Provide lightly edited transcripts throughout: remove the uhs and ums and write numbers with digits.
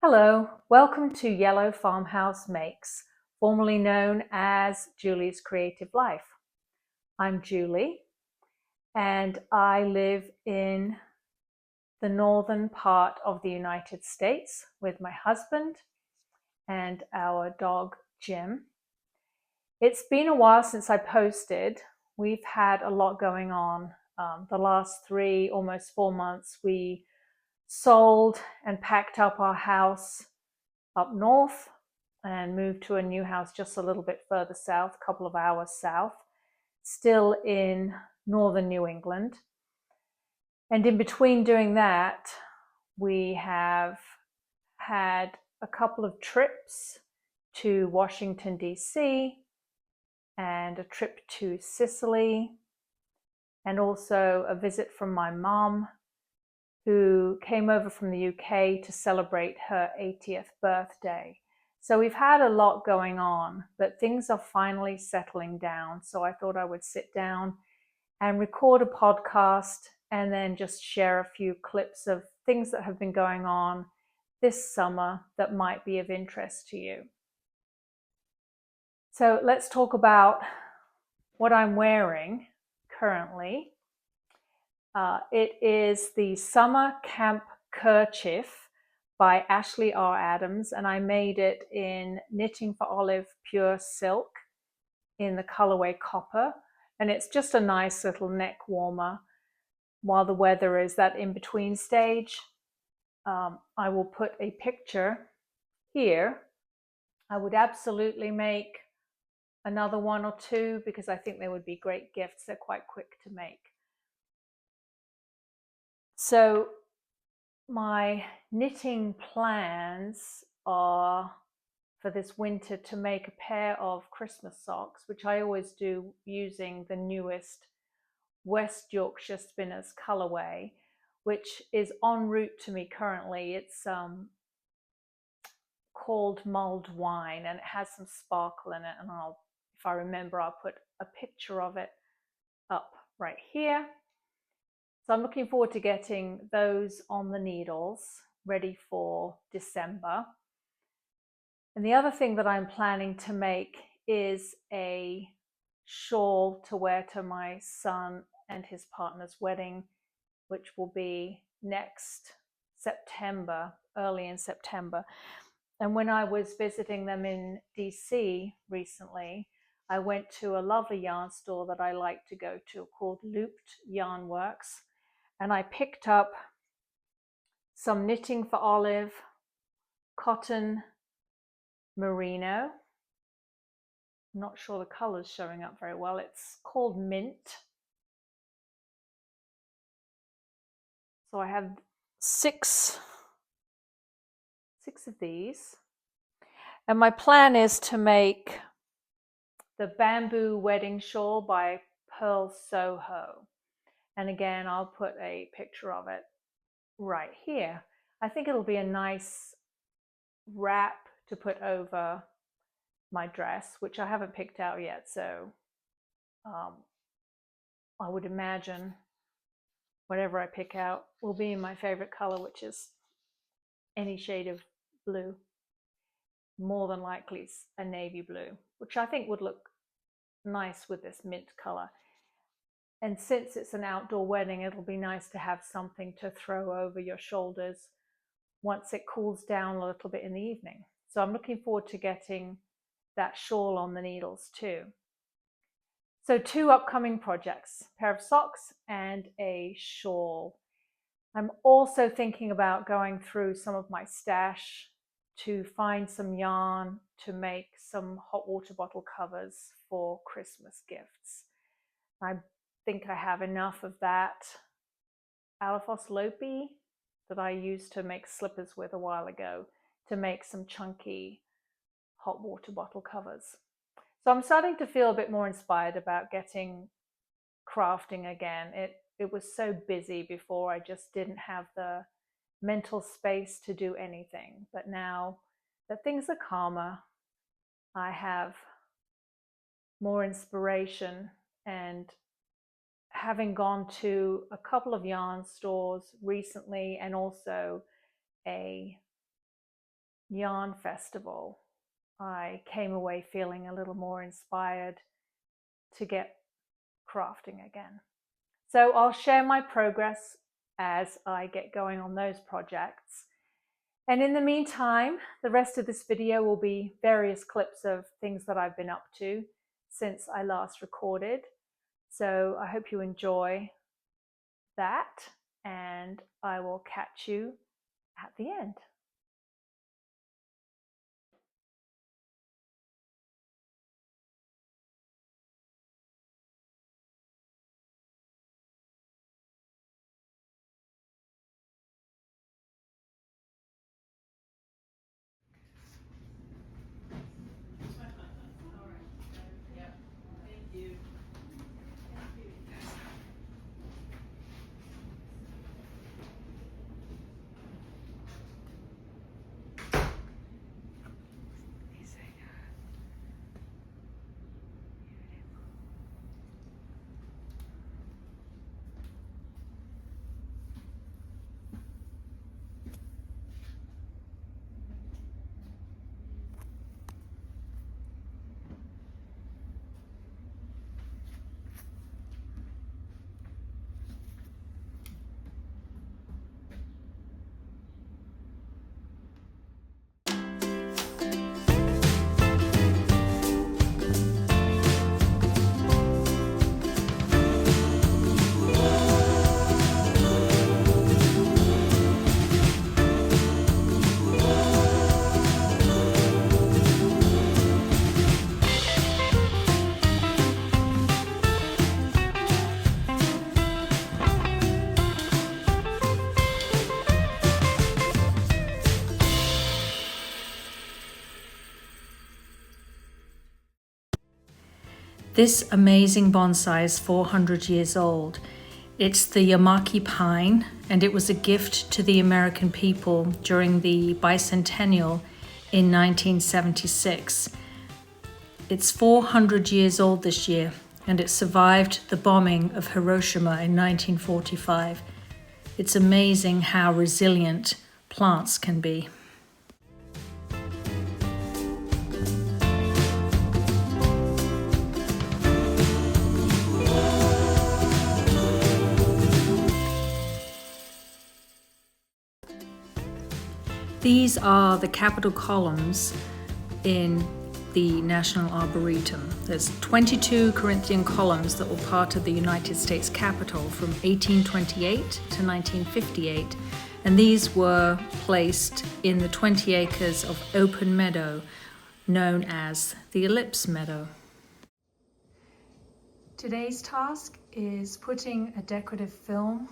Hello, welcome to Yellow Farmhouse Makes, formerly known as Julie's Creative Life. I'm Julie, and I live in the northern part of the United States with my husband and our dog Jim. It's been a while since I posted. We've had a lot going on. The last 3, almost 4 months, we sold and packed up our house up north and moved to a new house just a little bit further south, a couple of hours south, still in northern New England. And in between doing that, we have had a couple of trips to Washington, D.C., and a trip to Sicily, and also a visit from my mom, who came over from the UK to celebrate her 80th birthday. So we've had a lot going on, but things are finally settling down. So I thought I would sit down and record a podcast and then just share a few clips of things that have been going on this summer that might be of interest to you. So let's talk about what I'm wearing currently. It is the Summer Camp Kerchief by Ashley R. Adams, and I made it in Knitting for Olive Pure Silk in the colorway Copper. And it's just a nice little neck warmer while the weather is that in-between stage. I will put a picture here. I would absolutely make another 1 or 2 because I think they would be great gifts. They're quite quick to make. So my knitting plans are for this winter to make a pair of Christmas socks, which I always do using the newest West Yorkshire Spinners colorway, which is en route to me currently. It's called Mulled Wine, and it has some sparkle in it, and if I remember, I'll put a picture of it up right here. So I'm looking forward to getting those on the needles ready for December. And the other thing that I'm planning to make is a shawl to wear to my son and his partner's wedding, which will be next September, early in September. And when I was visiting them in DC recently, I went to a lovely yarn store that I like to go to called Looped Yarn Works. And I picked up some Knitting for Olive cotton merino. I'm not sure the color's showing up very well. It's called Mint. So I have six of these. And my plan is to make the bamboo wedding shawl by Pearl Soho. And again, I'll put a picture of it right here. I think it'll be a nice wrap to put over my dress, which I haven't picked out yet. So I would imagine whatever I pick out will be in my favorite color, which is any shade of blue. More than likely it's a navy blue, which I think would look nice with this mint color. And since it's an outdoor wedding, it'll be nice to have something to throw over your shoulders once it cools down a little bit in the evening. So I'm looking forward to getting that shawl on the needles too. So 2 upcoming projects, a pair of socks and a shawl. I'm also thinking about going through some of my stash to find some yarn to make some hot water bottle covers for Christmas gifts. I think I have enough of that Alaphos Lopi that I used to make slippers with a while ago to make some chunky hot water bottle covers. So I'm starting to feel a bit more inspired about getting crafting again. It was so busy before, I just didn't have the mental space to do anything. But now that things are calmer, I have more inspiration, and having gone to a couple of yarn stores recently and also a yarn festival, I came away feeling a little more inspired to get crafting again. So I'll share my progress as I get going on those projects. And in the meantime, the rest of this video will be various clips of things that I've been up to since I last recorded. So I hope you enjoy that, and I will catch you at the end. This amazing bonsai is 400 years old. It's the Yamaki pine, and it was a gift to the American people during the bicentennial in 1976. It's 400 years old this year, and it survived the bombing of Hiroshima in 1945. It's amazing how resilient plants can be. These are the Capitol columns in the National Arboretum. There's 22 Corinthian columns that were part of the United States Capitol from 1828 to 1958, and these were placed in the 20 acres of open meadow known as the Ellipse Meadow. Today's task is putting a decorative film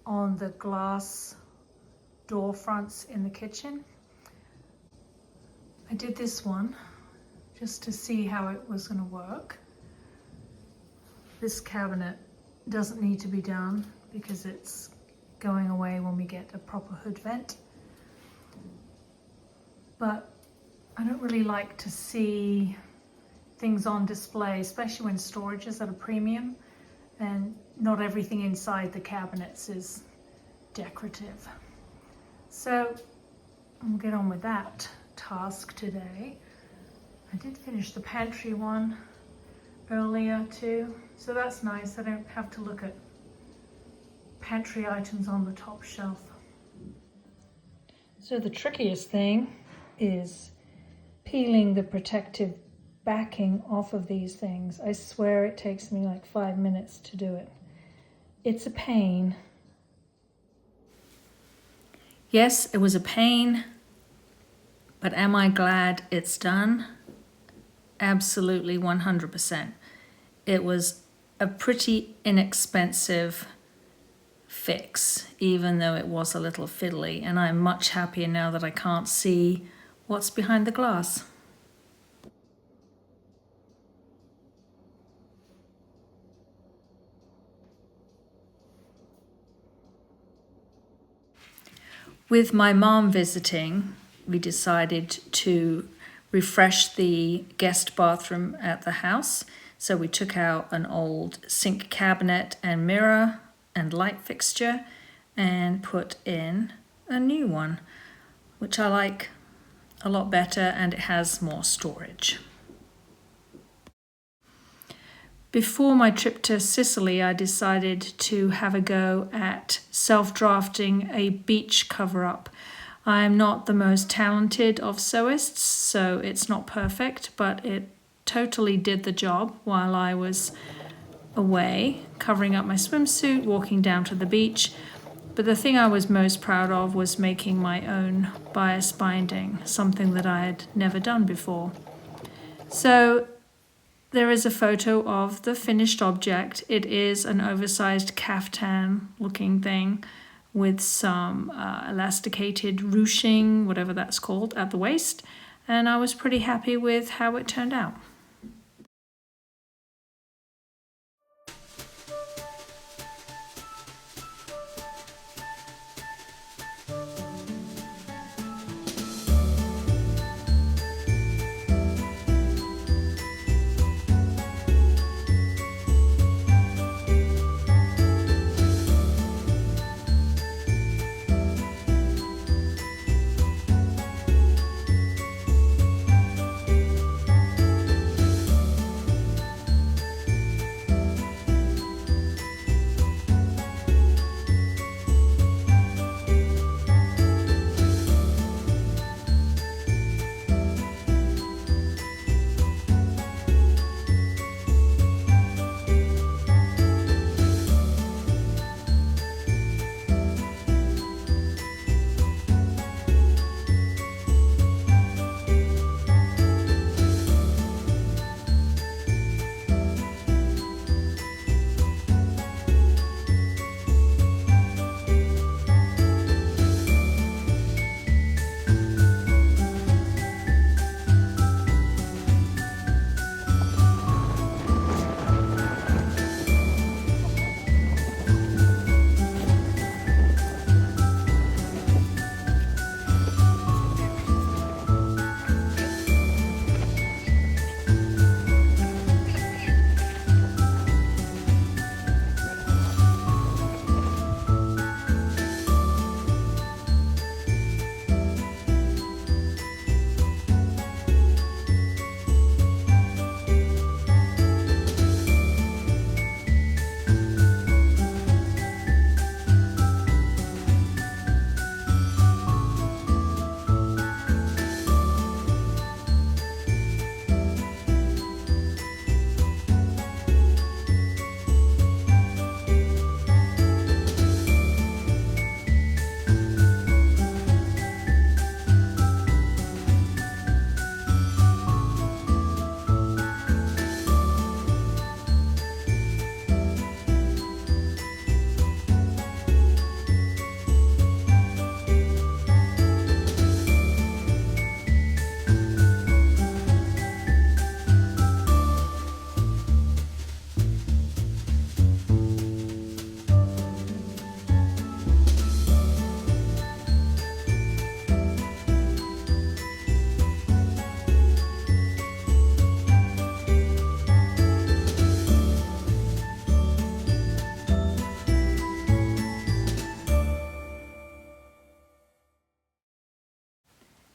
on the glass door fronts in the kitchen. I did this one just to see how it was going to work. This cabinet doesn't need to be done because it's going away when we get a proper hood vent. But I don't really like to see things on display, especially when storage is at a premium and not everything inside the cabinets is decorative. So I'll get on with that task today. I did finish the pantry one earlier too, so that's nice. I don't have to look at pantry items on the top shelf. So the trickiest thing is peeling the protective backing off of these things. I swear it takes me like 5 minutes to do it. It's a pain. Yes, it was a pain, but am I glad it's done? Absolutely 100%. It was a pretty inexpensive fix, even though it was a little fiddly, and I'm much happier now that I can't see what's behind the glass. With my mom visiting, we decided to refresh the guest bathroom at the house. So we took out an old sink cabinet and mirror and light fixture and put in a new one, which I like a lot better and it has more storage. Before my trip to Sicily, I decided to have a go at self-drafting a beach cover-up. I am not the most talented of sewists, so it's not perfect, but it totally did the job while I was away, covering up my swimsuit, walking down to the beach. But the thing I was most proud of was making my own bias binding, something that I had never done before. So there is a photo of the finished object. It is an oversized caftan looking thing with some elasticated ruching, whatever that's called, at the waist. And I was pretty happy with how it turned out.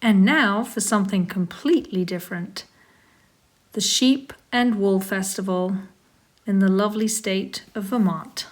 And now for something completely different. The Sheep and Wool Festival in the lovely state of Vermont.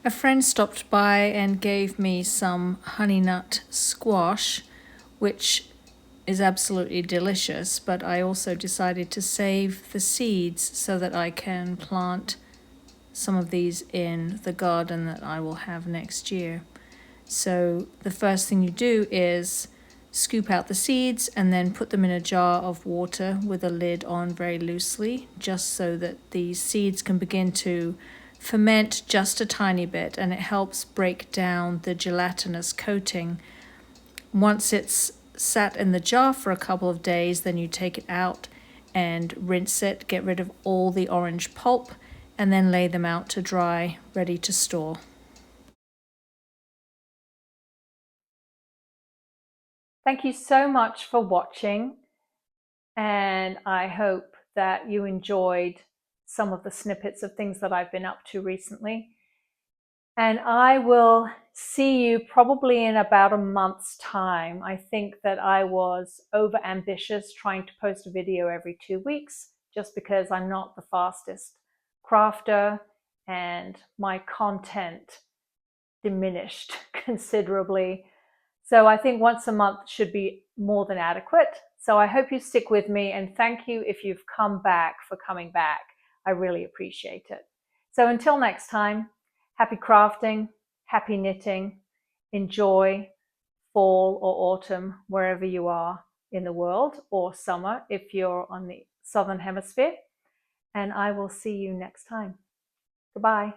A friend stopped by and gave me some honey nut squash, which is absolutely delicious, but I also decided to save the seeds so that I can plant some of these in the garden that I will have next year. So the first thing you do is scoop out the seeds and then put them in a jar of water with a lid on very loosely, just so that the seeds can begin to ferment just a tiny bit, and it helps break down the gelatinous coating. Once it's sat in the jar for a couple of days, then you take it out and rinse it, get rid of all the orange pulp, and then lay them out to dry, ready to store. Thank you so much for watching, and I hope that you enjoyed some of the snippets of things that I've been up to recently. And I will see you probably in about a month's time. I think that I was over ambitious trying to post a video every 2 weeks, just because I'm not the fastest crafter and my content diminished considerably. So I think once a month should be more than adequate. So I hope you stick with me, and thank you if you've come back for coming back. I really appreciate it. So until next time, happy crafting, happy knitting, enjoy fall or autumn wherever you are in the world, or summer if you're on the southern hemisphere, and I will see you next time. Goodbye.